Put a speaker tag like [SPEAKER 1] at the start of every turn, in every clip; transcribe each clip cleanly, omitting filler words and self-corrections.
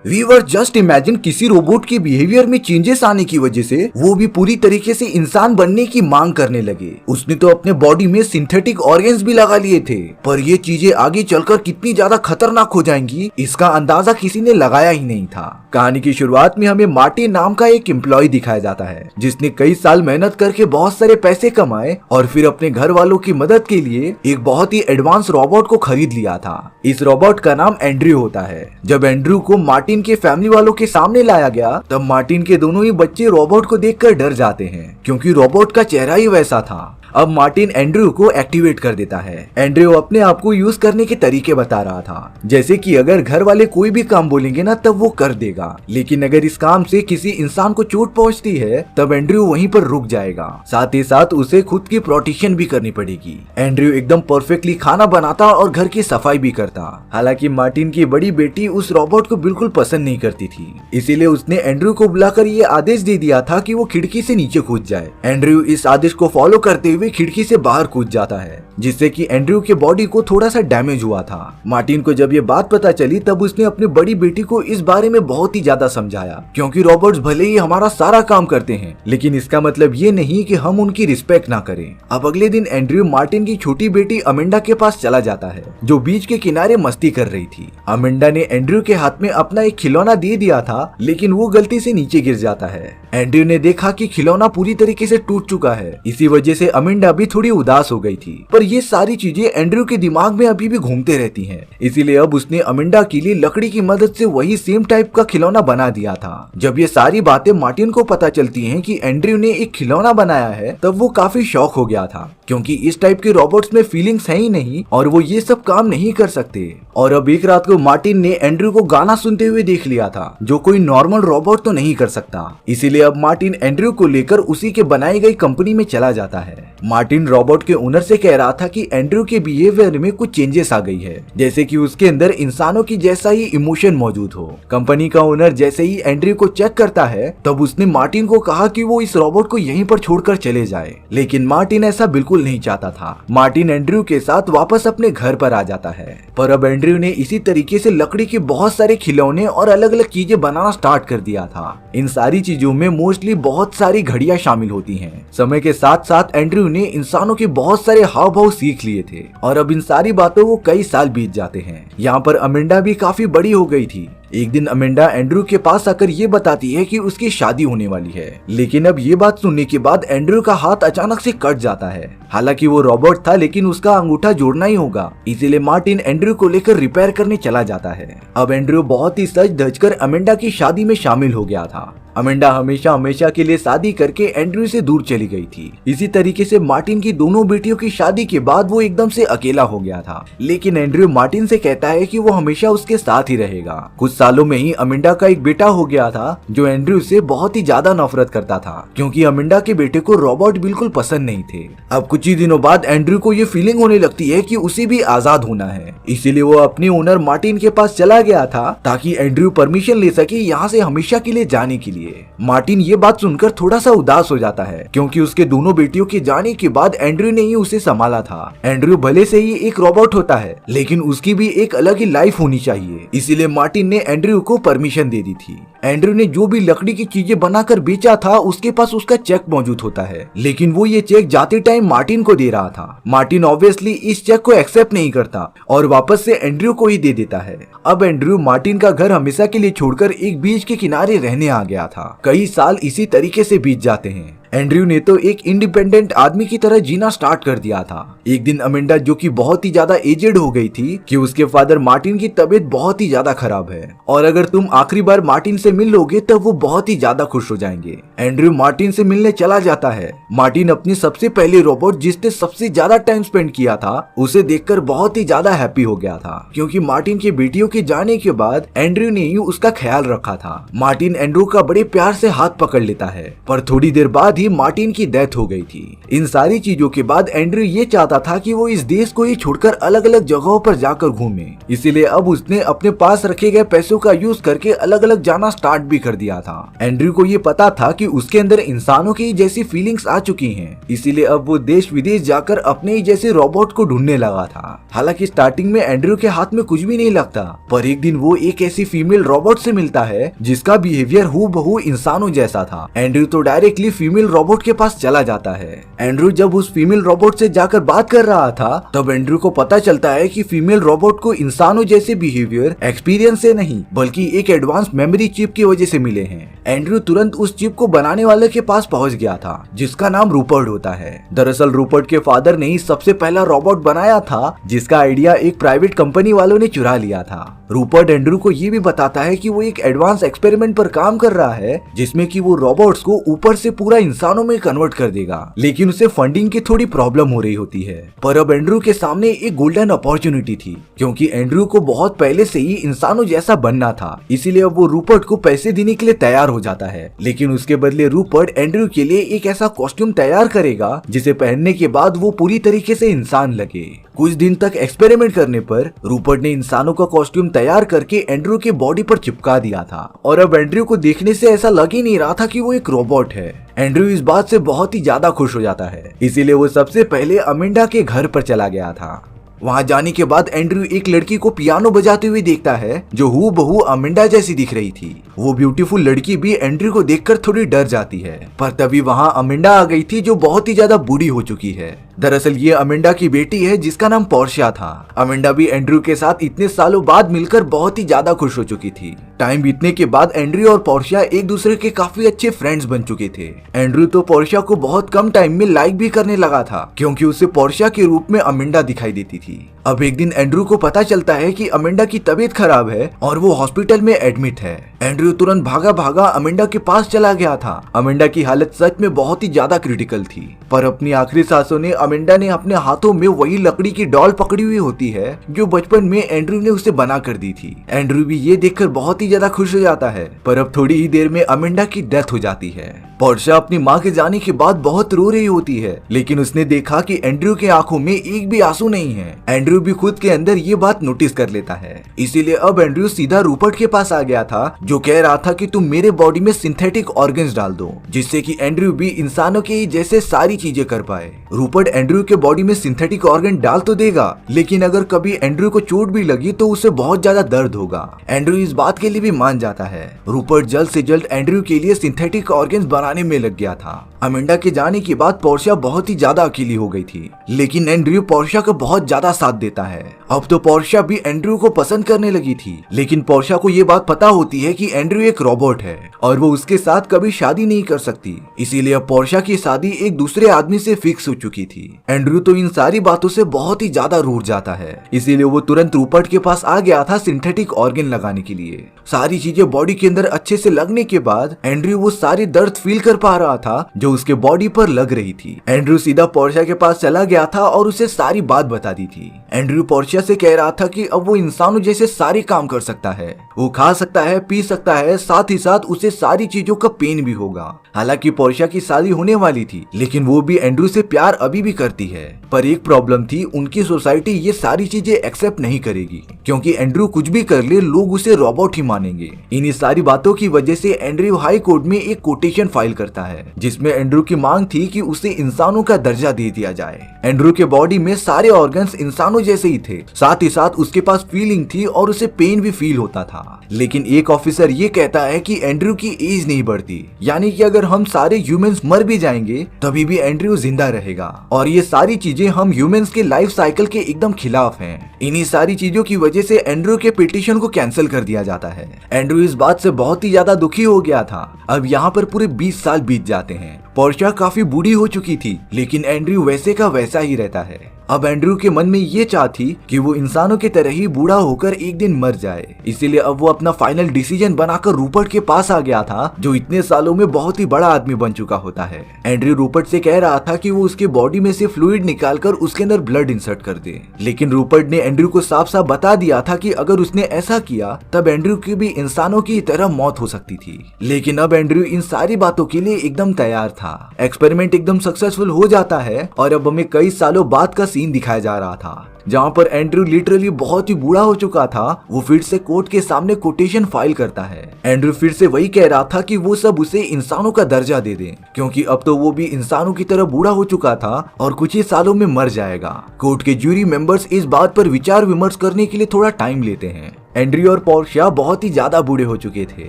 [SPEAKER 1] Weaver just imagine किसी robot के behaviour में चेंजेस आने की वजह से वो भी पूरी तरीके से इंसान बनने की मांग करने लगे। उसने तो अपने बॉडी में सिंथेटिक ऑर्गन्स भी लगा लिए थे, पर ये चीजें आगे चलकर कितनी ज्यादा खतरनाक हो जाएंगी इसका अंदाजा किसी ने लगाया ही नहीं था। कहानी की शुरुआत में हमें मार्टिन नाम का एक एम्प्लॉय दिखाया जाता है जिसने कई साल मेहनत करके बहुत सारे पैसे कमाए और फिर अपने घर वालों की मदद के लिए एक बहुत ही एडवांस रोबोट को खरीद लिया था। इस रोबोट का नाम एंड्रयू होता है। जब एंड्रयू को मार्टिन के फैमिली वालों के सामने लाया गया तब मार्टिन के दोनों ही बच्चे रोबोट को देखकर डर जाते हैं क्योंकि रोबोट का चेहरा ही वैसा था। अब मार्टिन एंड्रयू को एक्टिवेट कर देता है। एंड्रयू अपने आप को यूज करने के तरीके बता रहा था, जैसे कि अगर घर वाले कोई भी काम बोलेंगे ना तब वो कर देगा, लेकिन अगर इस काम से किसी इंसान को चोट पहुंचती है तब एंड्रयू वहीं पर रुक जाएगा। साथ ही साथ उसे खुद की प्रोटेक्शन भी करनी पड़ेगी। एंड्रयू एकदम परफेक्टली खाना बनाता और घर की सफाई भी करता। हालांकि मार्टिन की बड़ी बेटी उस रोबोट को बिल्कुल पसंद नहीं करती थी, इसीलिए उसने एंड्रयू को बुलाकर ये आदेश दे दिया था कि वो खिड़की से नीचे कूद जाए। एंड्रयू इस आदेश को फॉलो करते हुए खिड़की से बाहर कूद जाता है, जिससे कि एंड्रयू के बॉडी को थोड़ा सा डैमेज हुआ था। मार्टिन को जब ये बात पता चली तब उसने अपनी बड़ी बेटी को इस बारे में बहुत ही ज्यादा समझाया, क्योंकि रोबोट्स भले ही हमारा सारा काम करते हैं लेकिन इसका मतलब ये नहीं कि हम उनकी रिस्पेक्ट ना करें। अब अगले दिन एंड्रयू मार्टिन की छोटी बेटी अमेंडा के पास चला जाता है जो बीच के किनारे मस्ती कर रही थी। अमेंडा ने एंड्रयू के हाथ में अपना एक खिलौना दे दिया था, लेकिन वो गलती से नीचे गिर जाता है। एंड्रयू ने देखा कि खिलौना पूरी तरीके से टूट चुका है, इसी वजह से अमेंडा भी थोड़ी उदास हो गई थी। पर ये सारी चीजें एंड्रयू के दिमाग में अभी भी घूमते रहती हैं, इसीलिए अब उसने अमेंडा के लिए लकड़ी की मदद से वही सेम टाइप का खिलौना बना दिया था। जब ये सारी बातें मार्टिन को पता चलती हैं कि एंड्रयू ने एक खिलौना बनाया है तब वो काफी शॉक हो गया था, क्योंकि इस टाइप के रोबोट्स में फीलिंग्स है ही नहीं और वो ये सब काम नहीं कर सकते। और अब एक रात को मार्टिन ने एंड्रयू को गाना सुनते हुए देख लिया था, जो कोई नॉर्मल रोबोट तो नहीं कर सकता। इसीलिए अब मार्टिन एंड्रयू को लेकर उसी के बनाई गई कंपनी में चला जाता है। मार्टिन रोबोट के ओनर से कह रहा था कि एंड्रयू के बिहेवियर में कुछ चेंजेस आ गई है, जैसे कि उसके अंदर इंसानों की जैसा ही इमोशन मौजूद हो। कंपनी का ओनर जैसे ही एंड्रयू को चेक करता है तब उसने मार्टिन को कहा कि वो इस रोबोट को यहीं पर छोड़कर चले जाए, लेकिन मार्टिन ऐसा बिल्कुल नहीं चाहता था। मार्टिन एंड्रयू के साथ वापस अपने घर पर आ जाता है, पर अब एंड्रयू ने इसी तरीके से लकड़ी के बहुत सारे खिलौने और अलग अलग चीजें बनाना स्टार्ट कर दिया था। इन सारी चीजों में मोस्टली बहुत सारी घड़ियां शामिल होती हैं। समय के साथ साथ एंड्रयू ने इंसानों के बहुत सारे हाव भाव सीख लिए थे और अब इन सारी बातों को कई साल बीत जाते हैं। यहाँ पर अमेंडा भी काफी बड़ी हो गई थी। एक दिन अमेंडा एंड्रयू के पास आकर ये बताती है कि उसकी शादी होने वाली है, लेकिन अब ये बात सुनने के बाद एंड्रयू का हाथ अचानक से कट जाता है। हालांकि वो रोबोट था लेकिन उसका अंगूठा जोड़ना ही होगा, इसीलिए मार्टिन एंड्रयू को लेकर रिपेयर करने चला जाता है। अब एंड्रयू बहुत ही सज धज कर अमेंडा की शादी में शामिल हो गया था। अमेंडा हमेशा हमेशा के लिए शादी करके एंड्रयू से दूर चली गई थी। इसी तरीके से मार्टिन की दोनों बेटियों की शादी के बाद वो एकदम से अकेला हो गया था, लेकिन एंड्रयू मार्टिन से कहता है कि वो हमेशा उसके साथ ही रहेगा। कुछ सालों में ही अमेंडा का एक बेटा हो गया था जो एंड्रयू से बहुत ही ज्यादा नफरत करता था, क्योंकि अमेंडा के बेटे को रोबोट बिल्कुल पसंद नहीं थे। अब कुछ ही दिनों बाद एंड्रयू को ये फीलिंग होने लगती है कि उसे भी आजाद होना है, इसीलिए वो अपने ओनर मार्टिन के पास चला गया था ताकि एंड्रयू परमिशन ले सके यहाँ से हमेशा के लिए जाने के लिए। मार्टिन ये बात सुनकर थोड़ा सा उदास हो जाता है, क्योंकि उसके दोनों बेटियों के जाने के बाद एंड्रयू ने ही उसे संभाला था। एंड्रयू भले से ही एक रोबोट होता है, लेकिन उसकी भी एक अलग ही लाइफ होनी चाहिए, इसीलिए मार्टिन ने एंड्रयू को परमिशन दे दी थी। एंड्रयू ने जो भी लकड़ी की चीजें बनाकर बेचा था उसके पास उसका चेक मौजूद होता है, लेकिन वो ये चेक जाते टाइम मार्टिन को दे रहा था। मार्टिन ऑब्वियसली इस चेक को एक्सेप्ट नहीं करता और वापस से एंड्रयू को ही दे देता है। अब एंड्रयू मार्टिन का घर हमेशा के लिए छोड़कर एक बीच के किनारे रहने आ गया था। कई साल इसी तरीके से बीत जाते हैं। एंड्रयू ने तो एक इंडिपेंडेंट आदमी की तरह जीना स्टार्ट कर दिया था। एक दिन अमेंडा, जो कि बहुत ही ज्यादा एजेड हो गई थी कि उसके फादर मार्टिन की तबीयत बहुत ही ज्यादा खराब है और अगर तुम आखिरी बार मार्टिन से मिल लोगे तब वो बहुत ही ज्यादा खुश हो जाएंगे। एंड्रयू मार्टिन से मिलने चला जाता है। मार्टिन अपनी सबसे पहले रोबोट जिसने सबसे ज्यादा टाइम स्पेंड किया था उसे देखकर बहुत ही ज्यादा हैप्पी हो गया था, क्योंकि मार्टिन की बेटियों के जाने के बाद एंड्रयू ने ही उसका ख्याल रखा था। मार्टिन एंड्रयू का बड़े प्यार से हाथ पकड़ लेता है, पर थोड़ी देर बाद ही मार्टिन की डेथ हो गई थी। इन सारी चीजों के बाद एंड्रयू ये चाहता था कि वो इस देश को ही छोड़कर अलग अलग जगहों पर जाकर घूमे, इसीलिए अब उसने अपने पास रखे गए पैसों का यूज करके अलग अलग जाना स्टार्ट भी कर दिया था। एंड्रयू को ये पता था कि उसके अंदर इंसानों की जैसी फीलिंग्स आ चुकी हैं, इसीलिए अब वो देश विदेश जाकर अपने ही जैसे रोबोट को ढूंढने लगा था। हालांकि स्टार्टिंग में एंड्रयू के हाथ में कुछ भी नहीं लगता, पर एक दिन वो एक ऐसी फीमेल रोबोट से मिलता है जिसका बिहेवियर हूबहू इंसानों जैसा था। एंड्रयू तो डायरेक्टली फीमेल रोबोट के पास चला जाता है। एंड्रयू जब उस फीमेल रोबोट से जाकर बात कर रहा था तब एंड्रयू को पता चलता है कि फीमेल रोबोट को इंसानों जैसे बिहेवियर एक्सपीरियंस से नहीं बल्कि एक एडवांस मेमोरी चिप की वजह से मिले हैं। एंड्रयू तुरंत उस चिप को बनाने वाले के पास पहुंच गया था जिसका नाम रूपर्ट होता है। दरअसल रूपर्ट के फादर ने ही सबसे पहला रोबोट बनाया था जिसका आइडिया एक प्राइवेट कंपनी वालों ने चुरा लिया था। रूपर्ट एंड्रयू को ये भी बताता है कि वो एक एडवांस एक्सपेरिमेंट पर काम कर रहा है जिसमें कि वो रोबोट्स को ऊपर से पूरा इंसानों में कन्वर्ट कर देगा, लेकिन उसे फंडिंग की थोड़ी प्रॉब्लम हो रही होती है। पर अब एंड्रयू के सामने एक गोल्डन अपॉर्चुनिटी थी क्योंकि एंड्रयू को बहुत पहले से ही इंसानों जैसा बनना था, इसीलिए अब वो रूपर्ट को पैसे देने के लिए तैयार हो जाता है। लेकिन उसके बदले रूपर्ट एंड्रयू के लिए एक ऐसा कॉस्ट्यूम तैयार करेगा जिसे पहनने के बाद वो पूरी तरीके से इंसान लगे। कुछ दिन तक एक्सपेरिमेंट करने पर रूपर्ट ने इंसानों का कॉस्ट्यूम तैयार करके एंड्रयू के बॉडी पर चिपका दिया था और अब एंड्रयू को देखने से ऐसा लग ही नहीं रहा था कि वो एक रोबोट है। एंड्रयू इस बात से बहुत ही ज्यादा खुश हो जाता है, इसीलिए वो सबसे पहले अमेंडा के घर पर चला गया था। वहां जाने के बाद एंड्रयू एक लड़की को पियानो बजाते हुए देखता है जो हूबहू अमेंडा जैसी दिख रही थी। वो ब्यूटीफुल लड़की भी एंड्रयू को देखकर थोड़ी डर जाती है, पर तभी वहां अमेंडा आ गई थी जो बहुत ही ज्यादा बूढ़ी हो चुकी है। दरअसल ये अमेंडा की बेटी है जिसका नाम पोर्शिया था। अमेंडा भी एंड्रयू के साथ इतने सालों बाद मिलकर बहुत ही ज्यादा खुश हो चुकी थी। टाइम बीतने के बाद एंड्रयू और पोर्शिया एक दूसरे के काफी अच्छे फ्रेंड्स बन चुके थे। एंड्रयू तो पोर्शिया को बहुत कम टाइम में लाइक भी करने लगा था क्योंकि उसे पोर्शिया के रूप में अमेंडा दिखाई देती थी। अब एक दिन एंड्रयू को पता चलता है कि अमेंडा की तबीयत खराब है और वो हॉस्पिटल में एडमिट है। एंड्रयू तुरंत भागा भागा अमेंडा के पास चला गया था। अमेंडा की हालत सच में बहुत ही ज्यादा क्रिटिकल थी, पर अपनी आखिरी सांसों ने अमेंडा ने अपने हाथों में वही लकड़ी की डॉल पकड़ी हुई होती है जो बचपन में एंड्रयू ने उसे बना कर दी थी। एंड्रयू भी ये देखकर बहुत ही ज्यादा खुश हो जाता है, पर अब थोड़ी ही देर में अमेंडा की डेथ हो जाती है। पोर्शिया अपनी माँ के जाने के बाद बहुत रो रही होती है, लेकिन उसने देखा कि एंड्रयू के आंखों में एक भी आंसू नहीं है। एंड्रयू भी खुद के अंदर ये बात नोटिस कर लेता है, इसीलिए अब एंड्रयू सीधा रूपर्ट के पास आ गया था जो कह रहा था कि तुम मेरे बॉडी में सिंथेटिक ऑर्गन्स डाल दो जिससे कि एंड्रयू भी इंसानों के जैसे सारी चीजें कर पाए। रूपर्ट एंड्रयू के बॉडी में सिंथेटिक ऑर्गन डाल तो देगा, लेकिन अगर कभी एंड्रयू को चोट भी लगी तो उसे बहुत ज्यादा दर्द होगा। एंड्रयू इस बात के लिए भी मान जाता है। रूपर्ट जल्द से जल्द एंड्रयू के लिए सिंथेटिक ऑर्गन्स बनाने में लग गया था। अमेंडा के जाने के बाद पोर्शिया बहुत ही ज्यादा अकेली हो गई थी, लेकिन एंड्रयू पोर्शिया का बहुत ज्यादा साथ देता है। अब तो पोर्शिया भी एंड्रयू को पसंद करने लगी थी, लेकिन पोर्शिया को ये बात पता होती है कि एंड्रयू एक रोबोट है और वो उसके साथ कभी शादी नहीं कर सकती, इसीलिए अब पोर्शिया की शादी एक दूसरे आदमी से फिक्स हो चुकी थी। एंड्रयू तो इन सारी बातों से बहुत ही ज्यादा रूठ जाता है, इसीलिए वो तुरंत रूपर्ट के पास आ गया था सिंथेटिक ऑर्गन लगाने के लिए। सारी चीजें बॉडी के अंदर अच्छे से लगने के बाद एंड्रयू वो सारी दर्द फील कर पा रहा था जो उसके बॉडी पर लग रही थी। एंड्रयू सीधा पोर्शिया के पास चला गया था और उसे सारी बात बता दी थी। एंड्रयू पोर्शिया से कह रहा था कि अब वो इंसानों जैसे सारे काम कर सकता है, वो खा सकता है, पी सकता है, साथ ही साथ उसे सारी चीजों का पेन भी होगा। हालांकि पोर्शिया की शादी होने वाली थी, लेकिन वो भी एंड्रयू से प्यार अभी भी करती है, पर एक प्रॉब्लम थी, उनकी सोसाइटी ये सारी चीजें एक्सेप्ट नहीं करेगी क्योंकि एंड्रयू कुछ भी कर ले लोग उसे रोबोट ही मानेंगे। इन्हीं सारी बातों की वजह से एंड्रयू हाई कोर्ट में एक कोटेशन फाइल करता है जिसमें एंड्रयू की मांग थी कि उसे इंसानों का दर्जा दे दिया जाए। एंड्रयू के बॉडी में सारे ऑर्गन्स इंसानों जैसे ही थे, साथ ही साथ उसके पास फीलिंग थी और उसे पेन भी फील होता था। लेकिन एक ऑफिसर ये कहता है कि एंड्रयू की एज नहीं बढ़ती, यानी कि अगर हम सारे ह्यूमंस मर भी जाएंगे तभी भी एंड्रयू जिंदा रहेगा, और ये सारी चीजें हम ह्यूमंस के लाइफ साइकिल के एकदम खिलाफ हैं। इन्हीं सारी चीजों की वजह से एंड्रयू के पिटीशन को कैंसिल कर दिया जाता है। एंड्रयू इस बात से बहुत ही ज्यादा दुखी हो गया था। अब यहाँ पर पूरे 20 साल बीत जाते हैं। पोर्शिया काफी बूढ़ी हो चुकी थी, लेकिन एंड्रयू वैसे का वैसा ही रहता है। अब एंड्रयू के मन में ये चाह थी कि वो इंसानों की तरह ही बूढ़ा होकर एक दिन मर जाए। इसीलिए अब वो अपना फाइनल डिसीजन बनाकर रूपर्ट के पास आ गया था, जो इतने सालों में बहुत ही बड़ा आदमी बन चुका होता है। एंड्रयू रूपर्ट से कह रहा था कि वो उसके बॉडी में से फ्लूइड निकालकर उसके अंदर ब्लड इंसर्ट कर दे, लेकिन रूपर्ट ने एंड्रयू को साफ साफ बता दिया था कि अगर उसने ऐसा किया तब एंड्रयू की भी इंसानों की तरह मौत हो सकती थी। लेकिन अब एंड्रयू इन सारी बातों के लिए एकदम तैयार था। एक्सपेरिमेंट एकदम सक्सेसफुल हो जाता है और अब हमें कई सालों बाद का सीन दिखाया जा रहा था, जहाँ पर एंड्रयू लिटरली बहुत ही बूढ़ा हो चुका था। वो फिर से कोर्ट के सामने कोटेशन फाइल करता है। एंड्रयू फिर से वही कह रहा था कि वो सब उसे इंसानों का दर्जा दे दें, क्योंकि अब तो वो भी इंसानों की तरह बूढ़ा हो चुका था और कुछ ही सालों में मर जाएगा। कोर्ट के जूरी मेंबर्स इस बात पर विचार विमर्श करने के लिए थोड़ा टाइम लेते हैं। एंड्रयू और पोर्शिया बहुत ही ज्यादा बूढ़े हो चुके थे।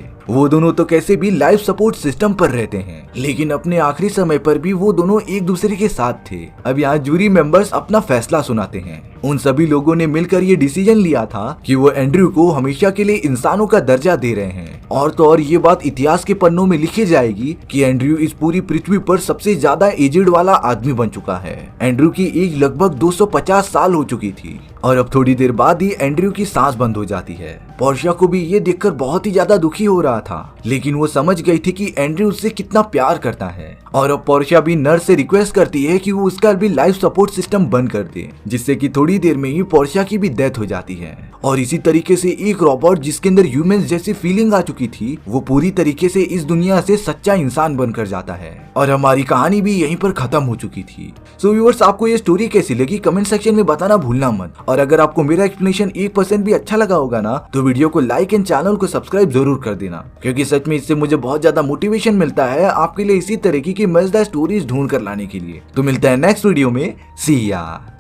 [SPEAKER 1] वो दोनों तो कैसे भी लाइफ सपोर्ट सिस्टम पर रहते हैं, लेकिन अपने आखिरी समय पर भी वो दोनों एक दूसरे के साथ थे। अब यहाँ जूरी मेंबर्स अपना फैसला सुनाते हैं। उन सभी लोगों ने मिलकर ये डिसीजन लिया था कि वो एंड्रयू को हमेशा के लिए इंसानों का दर्जा दे रहे हैं। और तो और ये बात इतिहास के पन्नों में लिखी जाएगी कि एंड्रयू इस पूरी पृथ्वी पर सबसे ज्यादा एजेड वाला आदमी बन चुका है। एंड्रयू की एज लगभग 250 साल हो चुकी थी और अब थोड़ी देर बाद ही एंड्रयू की सांस बंद हो जाती है। पोर्शिया को भी ये देखकर बहुत ही ज्यादा दुखी हो रहा था, लेकिन वो समझ गई थी कि एंड्रयू उससे कितना प्यार करता है। और अब पोर्शिया भी नर्स से रिक्वेस्ट करती है कि वो उसका भी लाइफ सपोर्ट सिस्टम बंद कर दे, जिससे कि थोड़ी देर में ही पोर्शिया की भी डेथ हो जाती है। और इसी तरीके से एक रोबोट जिसके अंदर ह्यूमंस जैसी फीलिंग आ चुकी थी, वो पूरी तरीके से इस दुनिया से सच्चा इंसान बनकर जाता है। और हमारी कहानी भी यहीं पर खत्म हो चुकी थी। सो व्यूअर्स, आपको ये स्टोरी कैसी लगी कमेंट सेक्शन में बताना भूलना मत। और अगर आपको मेरा एक्सप्लेनेशन 1% भी अच्छा लगा होगा ना, तो वीडियो को लाइक एंड चैनल को सब्सक्राइब जरूर कर देना, क्योंकि सच में इससे मुझे बहुत ज्यादा मोटिवेशन मिलता है आपके लिए इसी तरीके की मजेदार स्टोरीज ढूंढ कर लाने के लिए। तो मिलता है नेक्स्ट वीडियो में। सी या।